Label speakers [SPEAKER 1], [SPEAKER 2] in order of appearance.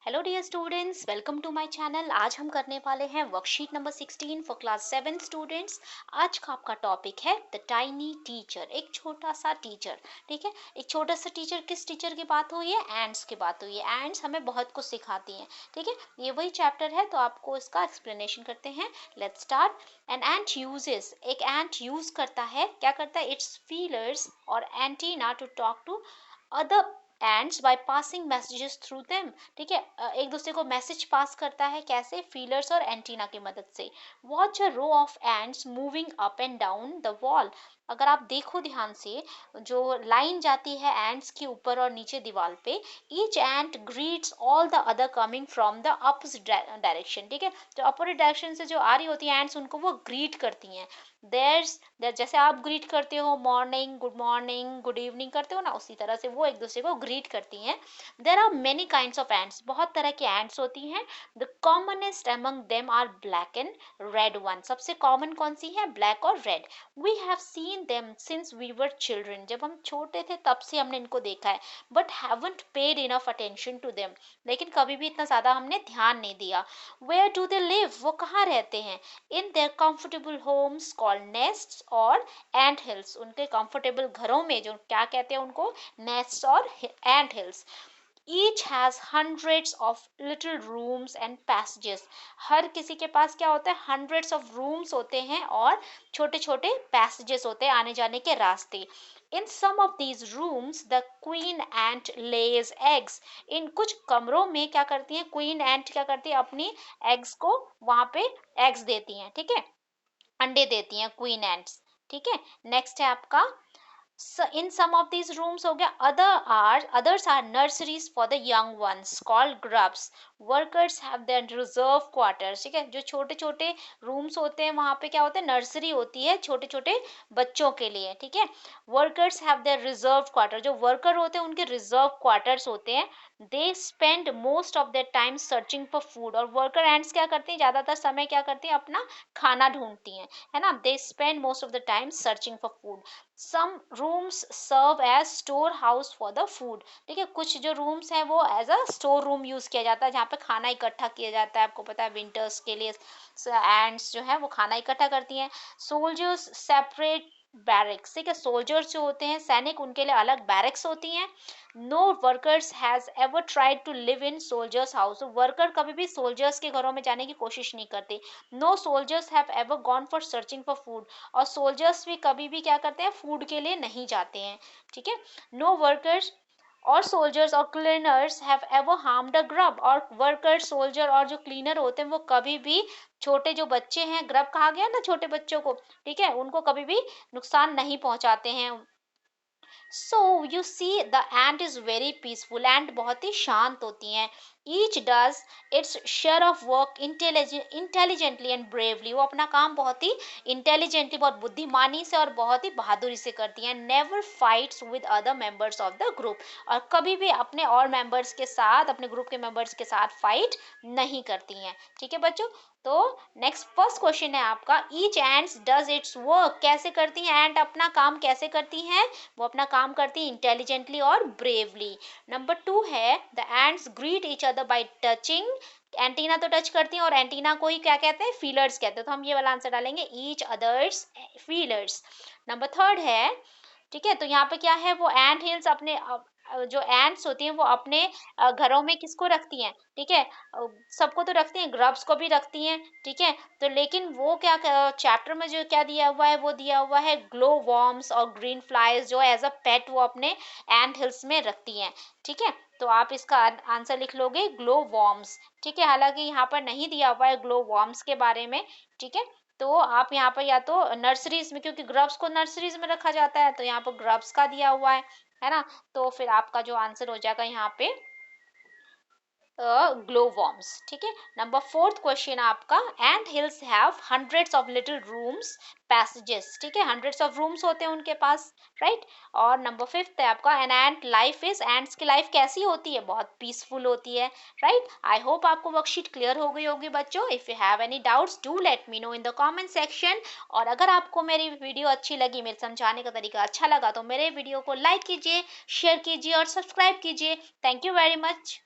[SPEAKER 1] Hello dear students, welcome to my channel. आज हम करने वाले हैं worksheet number 16 for class 7 students. आज का आपका टॉपिक है द टाइनी टीचर, एक छोटा सा टीचर। ठीक है, एक छोटा सा टीचर, किस टीचर की बात हुई है? एंड्स की बात हुई है। एंड्स हमें बहुत कुछ सिखाती हैं। ठीक है, ये वही चैप्टर है, तो आपको इसका एक्सप्लेनेशन करते हैं। Let's start. An ant uses, एक एंट यूज करता है, क्या करता है? इट्स फीलर्स और antenna to talk to other ants by passing messages through them। ठीक है, एक दूसरे को मैसेज पास करता है, कैसे? फीलर्स और एंटीना की मदद से। Watch a row of ants moving up and down the wall. अगर आप देखो ध्यान से, जो लाइन जाती है एंड्स के ऊपर और नीचे दीवार पे, each ant greets all the other coming from the opposite direction. ठीक है, जो अपोजिट डायरेक्शन से जो आ रही होती है एंड्स, उनको वो ग्रीट करती हैं। जैसे आप ग्रीट करते हो, मॉर्निंग गुड इवनिंग करते हो ना, उसी तरह से वो एक दूसरे को ग्रीट करती हैं। There are many kinds of ants, बहुत तरह के एंड्स होती हैं। The commonest among them are black and red one. सबसे कॉमन कौन सी है? ब्लैक और red. We have seen them since we were children, जब हम छोटे थे तब से हमने इनको देखा है। But haven't paid enough attention to them, लेकिन कभी भी इतना ज्यादा हमने ध्यान नहीं दिया। वेयर डू दे लिव, वो कहाँ रहते हैं? In their comfortable homes called nests और एंट हिल्स। उनके कंफर्टेबल घरों में जो क्या कहते हैं उनको? नेस्ट्स और ant hills. Each has hundreds of little rooms and passages. हर किसी के पास क्या होता है? हंड्रेड्स ऑफ रूम्स होते हैं और छोटे छोटे पैसेजेस होते हैं, आने जाने के रास्ते। In some of these rooms the queen ant lays eggs. इन कुछ कमरों में क्या करती है क्वीन एंट? क्या करती है? अपनी एग्स को वहां पे एग्स देती हैं। ठीक है, अंडे देती हैं क्वीन एंट्स। ठीक है, नेक्स्ट है आपका in some of these rooms हो गया। others are nurseries for the young ones called grubs। workers have their reserve quarters। ठीक है, जो छोटे छोटे रूम्स होते हैं वहां पे क्या होता है? नर्सरी होती है छोटे छोटे बच्चों के लिए। ठीक है, workers have their reserved quarter, जो वर्कर होते हैं उनके रिजर्व क्वार्टर्स होते हैं। दे spend most of their time searching for food. और वर्कर एंड्स क्या करती हैं? ज्यादातर समय क्या करती हैं? अपना खाना ढूंढती हैं, है ना। They spend most of the time searching for food. Some rooms serve as store house for the food. ठीक है, कुछ जो रूम्स हैं वो as a store room use किया जाता है, जहाँ पे खाना इकट्ठा किया जाता है। आपको पता है विंटर्स के लिए एंड्स जो है वो खाना इकट्ठा करती हैं। Soldiers separate barracks. ठीक है, सोल्जर्स जो होते हैं सैनिक, उनके लिए अलग बैरक्स होती हैं। No workers has ever tried to live in soldiers house. Worker कभी भी सोल्जर्स के घरों में जाने की कोशिश नहीं करते। No soldiers have ever gone for searching for food. और सोल्जर्स भी कभी भी क्या करते हैं? फूड के लिए नहीं जाते हैं। ठीक है, नो वर्कर्स और सोल्जर्स और cleaners have ever harmed a grub. और वर्कर, सोल्जर और जो क्लीनर होते हैं वो कभी भी छोटे जो बच्चे हैं, ग्रब कहा गया ना छोटे बच्चों को, ठीक है, उनको कभी भी नुकसान नहीं पहुंचाते हैं। So you see the ant is very peaceful. Ant बहुत ही शांत होती हैं। Each does its share of work intelligently and bravely. वो अपना काम बहुत ही इंटेलिजेंटली, बहुत बुद्धिमानी से और बहुत ही बहादुरी से करती हैं। Never fights with other members of the group. और कभी भी अपने और मेंबर्स के साथ, अपने ग्रुप के मेंबर्स के साथ फाइट नहीं करती हैं। ठीक है बच्चों, तो नेक्स्ट फर्स्ट क्वेश्चन है आपका, each ends does it's work. कैसे करती हैं एंट अपना काम? कैसे करती हैं? वो अपना काम करती है इंटेलिजेंटली और ब्रेवली। नंबर 2 है the ends greet each other by touching. Antenna तो टच करती हैं, और एंटीना को ही क्या कहते हैं? फीलर्स कहते हैं। तो हम ये वाला आंसर डालेंगे, ईच अदर्स फीलर्स। नंबर 3 है, ठीक है, तो यहाँ पे क्या है? वो एंट हिल्स अपने जो एंट्स होती हैं वो अपने घरों में किसको रखती हैं? ठीक है, सबको तो रखती हैं, ग्रब्स को भी रखती हैं। ठीक है, तो लेकिन वो क्या चैप्टर में जो क्या दिया हुआ है, वो दिया हुआ है ग्लो वॉर्म्स और ग्रीन फ्लाइज, जो एज अ पेट वो अपने एंट हिल्स में रखती हैं। ठीक है, तो आप इसका आंसर लिख लोगे ग्लो वॉर्म्स। ठीक है, हालांकि यहाँ पर नहीं दिया हुआ है ग्लो वॉर्म्स के बारे में। ठीक है, तो आप यहाँ पर या तो नर्सरीज में, क्योंकि ग्रब्स को नर्सरीज में रखा जाता है, तो यहाँ पर ग्रब्स का दिया हुआ है ना। तो फिर आपका जो आंसर हो जाएगा यहाँ पे ग्लो वॉर्म्स। ठीक है, नंबर 4th क्वेश्चन आपका, and hills have hundreds of little rooms passages. ठीक है, हंड्रेड्स ऑफ रूम्स होते हैं उनके पास, राइट। और नंबर 5th है आपका, an ant life is, ends की लाइफ कैसी होती है? बहुत पीसफुल होती है, राइट। आई होप आपको वर्कशीट क्लियर हो गई होगी बच्चों। If you have any doubts do let me know in the comment section. और अगर आपको मेरी वीडियो अच्छी लगी, मेरे समझाने का तरीका अच्छा लगा, तो मेरे वीडियो को लाइक कीजिए, शेयर कीजिए और सब्सक्राइब कीजिए। Thank you very much.